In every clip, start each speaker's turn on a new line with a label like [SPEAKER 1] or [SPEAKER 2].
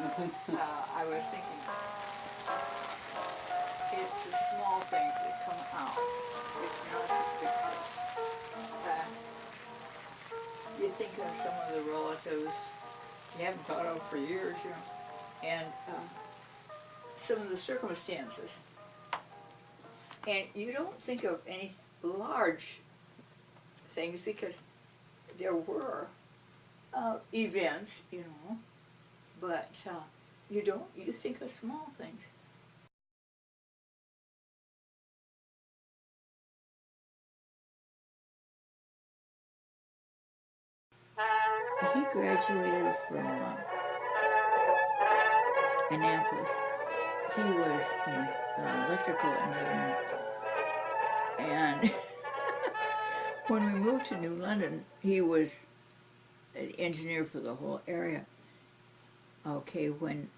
[SPEAKER 1] I was thinking, it's the small things that come out. It's not the big things. You think of some of the relatives you haven't thought of for years, you know, and some of the circumstances. And you don't think of any large things because there were events, you know, but you don't, you think of small things. He graduated from Annapolis. He was an electrical engineer. And when we moved to New London, he was an engineer for the whole area. Okay, when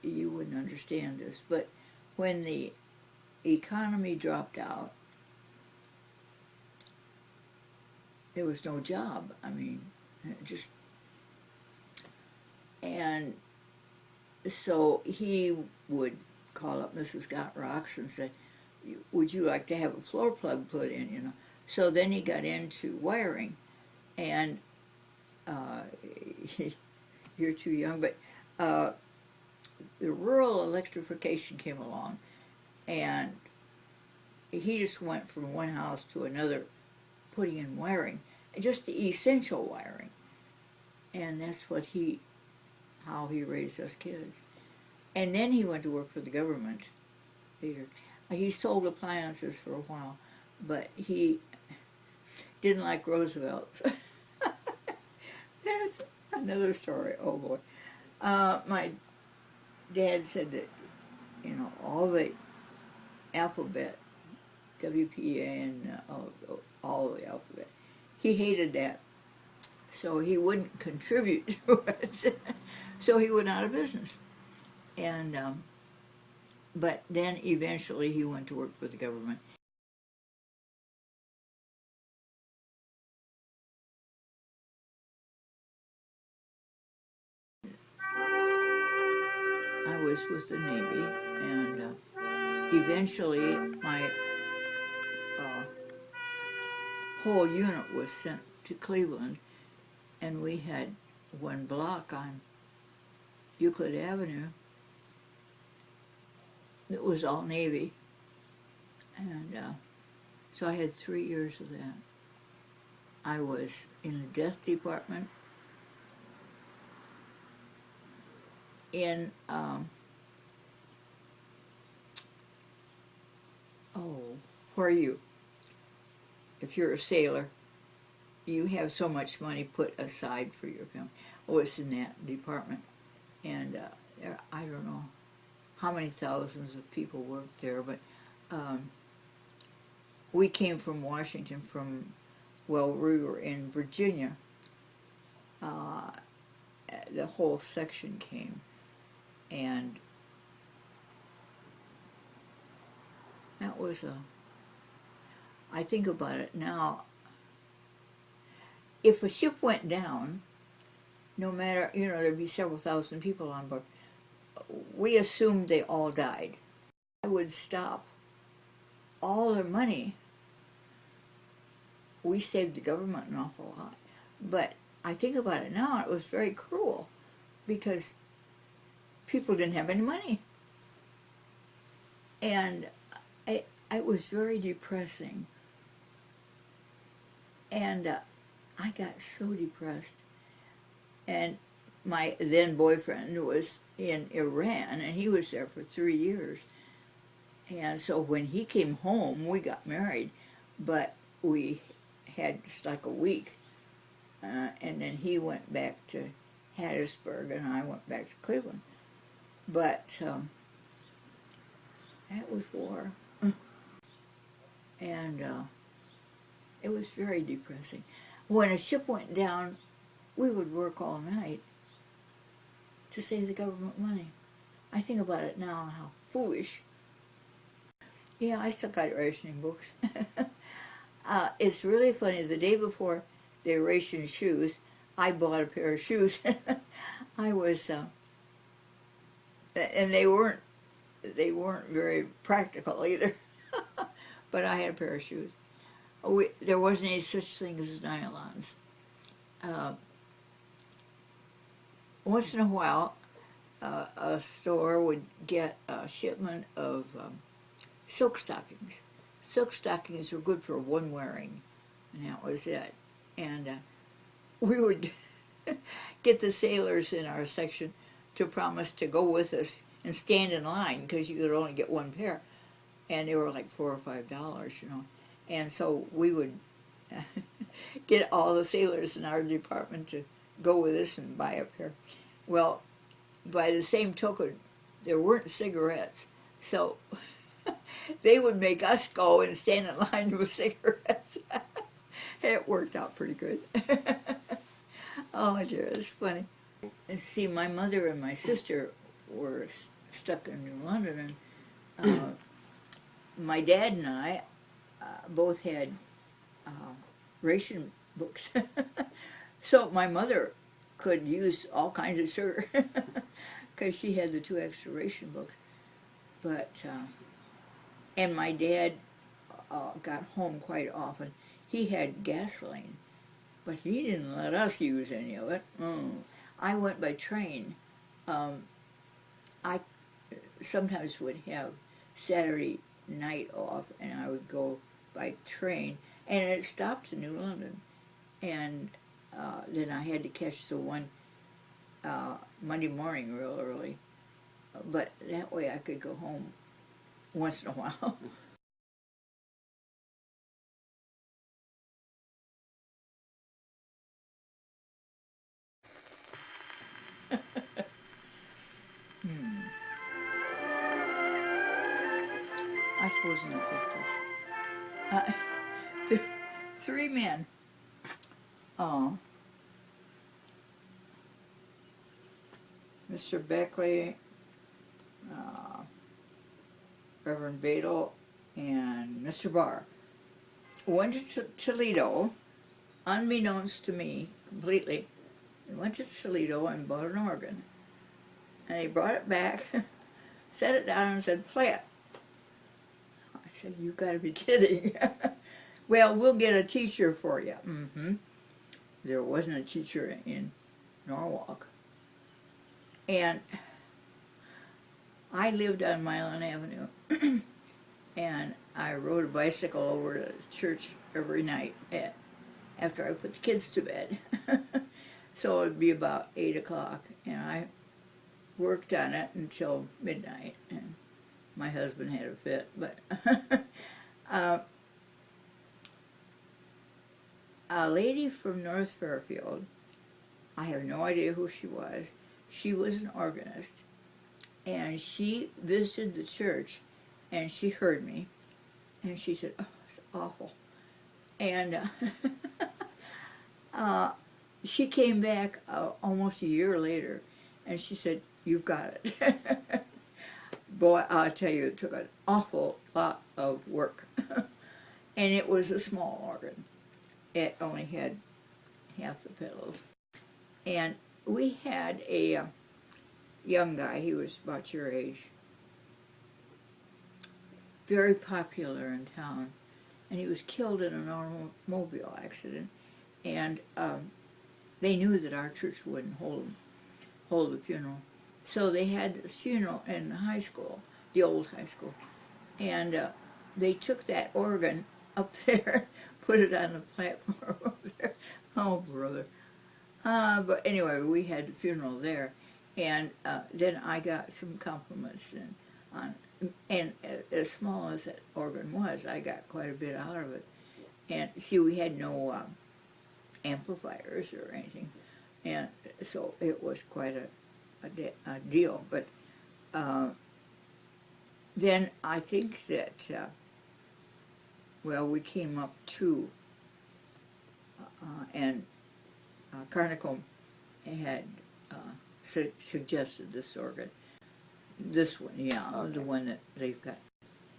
[SPEAKER 1] you wouldn't understand this, but when the economy dropped out, there was no job. I mean, just, and so he would call up Mrs. Got Rocks and say, would you like to have a floor plug put in, you know? So then he got into wiring, and you're too young, but the rural electrification came along, and he just went from one house to another putting in wiring, just the essential wiring. And that's how he raised us kids. And then he went to work for the government later. He sold appliances for a while, but he didn't like Roosevelt. That's another story. Oh boy. My dad said that, you know, all the alphabet, WPA and all the alphabet, he hated that. So he wouldn't contribute to it. So he went out of business. And but then eventually he went to work for the government. I was with the Navy, and eventually my whole unit was sent to Cleveland, and we had one block on Euclid Avenue that was all Navy, and so I had 3 years of that. I was in the death department, in where you, if you're a sailor, you have so much money put aside for your family. Oh, it's in that department, and I don't know how many thousands of people worked there, but we came from Washington, we were in Virginia. The whole section came, and that was I think about it now, if a ship went down, no matter, you know, there'd be several thousand people on board, we assumed they all died. I would stop all their money. We saved the government an awful lot. But I think about it now, it was very cruel because people didn't have any money. And it was very depressing. And I got so depressed. And my then boyfriend was in Iran, and he was there for 3 years. And so when he came home, we got married, but we had just like a week. And then he went back to Hattiesburg, and I went back to Cleveland. But that was war. And it was very depressing. When a ship went down, we would work all night to save the government money. I think about it now and how foolish. Yeah, I still got rationing books. It's really funny. The day before they rationed shoes, I bought a pair of shoes. I was and they weren't very practical either. But I had a pair of shoes. There wasn't any such thing as nylons. Uh, Once in a while, a store would get a shipment of silk stockings. Silk stockings were good for one wearing, and that was it. And we would get the sailors in our section to promise to go with us and stand in line because you could only get one pair, and they were like $4 or $5, you know. And so we would get all the sailors in our department to go with us and buy a pair. Well, by the same token, there weren't cigarettes, so they would make us go and stand in line with cigarettes. It worked out pretty good. Oh dear, it's funny. And see, my mother and my sister were stuck in New London, and my dad and I both had ration books. So my mother could use all kinds of sugar because she had the 2 extra ration books. But, and my dad got home quite often. He had gasoline, but he didn't let us use any of it. I went by train. I sometimes would have Saturday night off, and I would go by train, and it stopped in New London. And then I had to catch the one Monday morning real early. But that way I could go home once in a while. I suppose in the 50s. The 3 men. Mr. Beckley, Reverend Badel, and Mr. Barr went to Toledo, unbeknownst to me completely. They went to Toledo and bought an organ. And they brought it back, set it down, and said, "Play it." I said, "You've got to be kidding." "Well, we'll get a teacher for you." There wasn't a teacher in Norwalk. And I lived on Milan Avenue, and I rode a bicycle over to church every night after I put the kids to bed. So it would be about 8 o'clock, and I worked on it until midnight, and my husband had a fit. But a lady from North Fairfield, I have no idea who she was. She was an organist, and she visited the church, and she heard me, and she said, "Oh, it's awful." And she came back almost a year later, and she said, "You've got it." Boy, I'll tell you, it took an awful lot of work. And it was a small organ. It only had half the pedals. And we had a young guy, he was about your age, very popular in town, and he was killed in an automobile accident. And they knew that our church wouldn't hold the funeral. So they had the funeral in the high school, the old high school. And they took that organ up there, put it on the platform up there. Oh, brother. But anyway, we had the funeral there. And then I got some compliments. And as small as that organ was, I got quite a bit out of it. And see, we had no amplifiers or anything. And so it was quite a deal. But then I think that, well, we came up to, and Carnicom had suggested this organ. This one, yeah, okay. The one that they've got.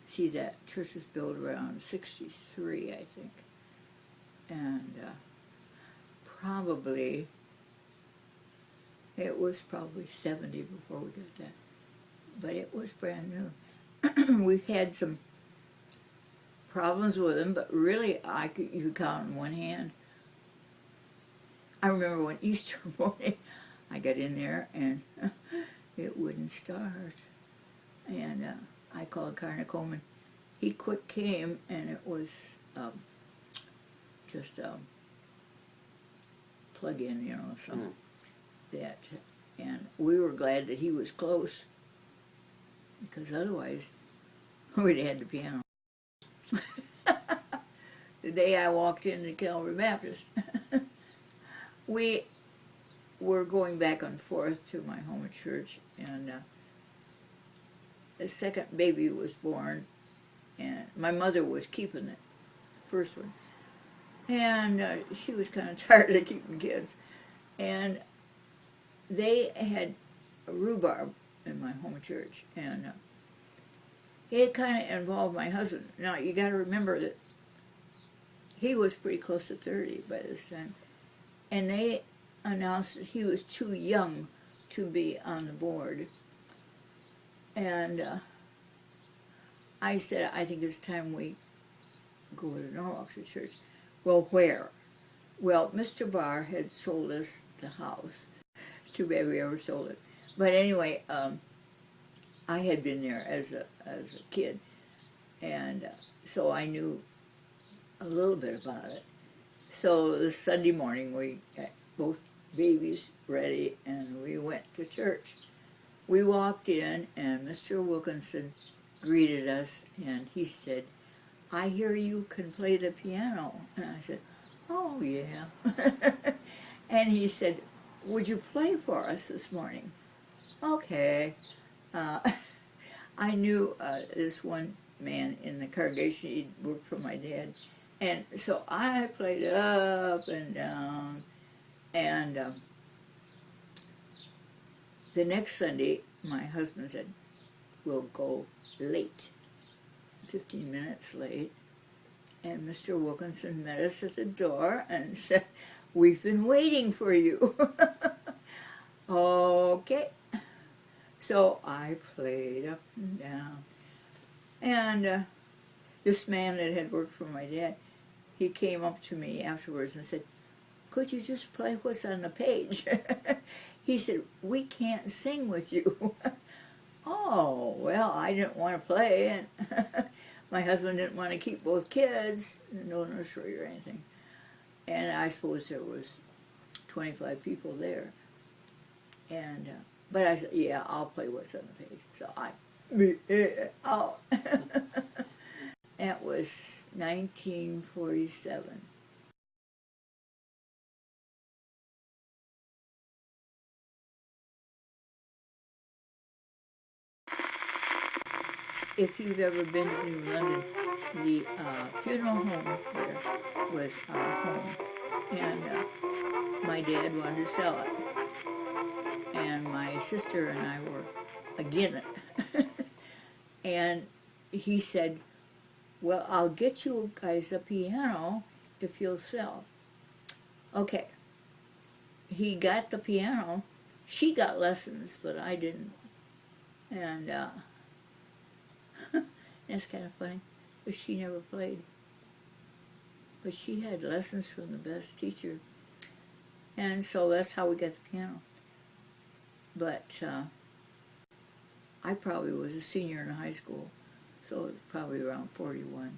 [SPEAKER 1] See, that church was built around 63, I think. And it was probably 70 before we got that. but it was brand new. We've had some problems with them, but really, you could count on one hand. I remember when Easter morning, I got in there and it wouldn't start. And I called Carter Coleman. He quick came, and it was just plug-in, you know, some that. And we were glad that he was close, because otherwise we'd have had the piano. The day I walked into Calvary Baptist, we were going back and forth to my home church, and the second baby was born, and my mother was keeping it, first one, and she was kind of tired of keeping kids, and they had rhubarb in my home church, and it kind of involved my husband. Now, you got to remember that he was pretty close to 30 by this time, and they announced that he was too young to be on the board. And I said, I think it's time we go to Norwalk Church. Well, where? Well, Mr. Barr had sold us the house. Too bad we ever sold it. But anyway, I had been there as a kid, and so I knew a little bit about it. So the Sunday morning, we got both babies ready, and we went to church. We walked in, and Mr. Wilkinson greeted us, and he said, "I hear you can play the piano." And I said, "Oh, yeah." And he said, "Would you play for us this morning?" Okay. I knew this one man in the congregation. He'd worked for my dad. And so I played up and down. And the next Sunday, my husband said, "We'll go late, 15 minutes late." And Mr. Wilkinson met us at the door and said, "We've been waiting for you." Okay. So I played up and down. And this man that had worked for my dad, he came up to me afterwards and said, "Could you just play what's on the page?" He said, "We can't sing with you." Oh, well, I didn't want to play, and my husband didn't want to keep both kids, no nursery or anything. And I suppose there was 25 people there. And but I said, "Yeah, I'll play what's on the page." So I'll. That was 1947. If you've ever been to New London, the funeral home there was our home. And my dad wanted to sell it. And my sister and I were against it. And he said, "Well, I'll get you guys a piano if you'll sell." Okay. He got the piano. She got lessons, but I didn't. And that's kind of funny, but she never played. But she had lessons from the best teacher. And so that's how we got the piano. But I probably was a senior in high school, so it was probably around 41.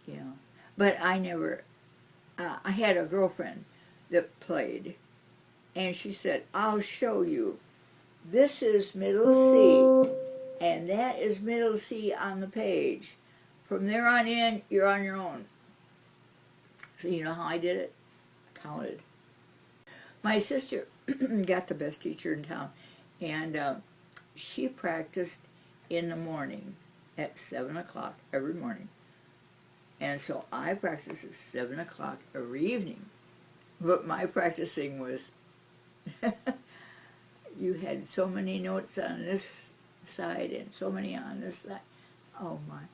[SPEAKER 1] Yeah. But I never, I had a girlfriend that played, and she said, "I'll show you. This is middle C, and that is middle C on the page. From there on in, you're on your own." So you know how I did it? Counted. My sister got the best teacher in town, and she practiced in the morning at 7 o'clock every morning. And so I practiced at 7 o'clock every evening. But my practicing was, you had so many notes on this side and so many on this side. Oh my.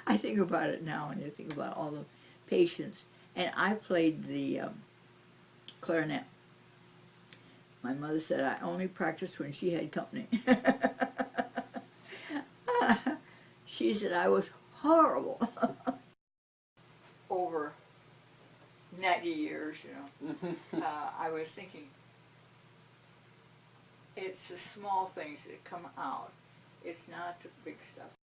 [SPEAKER 1] I think about it now, and you think about all the patience. And I played the clarinet. My mother said I only practiced when she had company. She said I was horrible. Over 90 years, I was thinking, it's the small things that come out. It's not the big stuff.